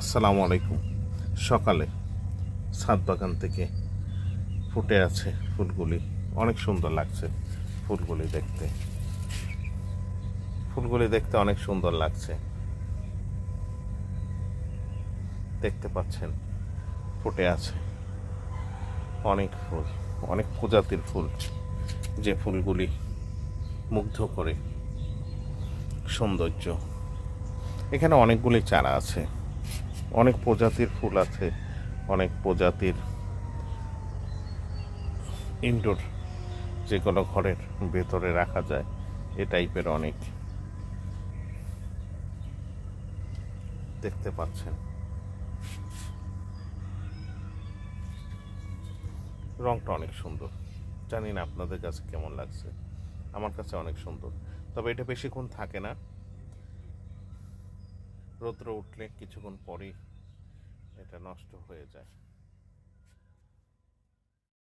আসসালামু আলাইকুম। সকালে ছাদ বাগান থেকে ফুটে আছে ফুলগুলি, অনেক সুন্দর লাগছে। ফুলগুলি দেখতে অনেক সুন্দর লাগছে। দেখতে পাচ্ছেন ফুটে আছে অনেক ফুল, অনেক প্রজাতির ফুল, যে ফুলগুলি মুগ্ধ করে সৌন্দর্য। এখানে অনেকগুলি চারা আছে, অনেক প্রজাতির ফুল আছে, অনেক প্রজাতির ইনডোর, যে কোনো ঘরের ভেতরে রাখা যায় এ টাইপের অনেক। দেখতে পাচ্ছেন রংটা অনেক সুন্দর। জানি না আপনাদের কাছে কেমন লাগছে, আমার কাছে অনেক সুন্দর। তবে এটা বেশিক্ষণ থাকে না, রৌদ্র উঠলে কিছুক্ষণ পরেই এটা নষ্ট হয়ে যায়।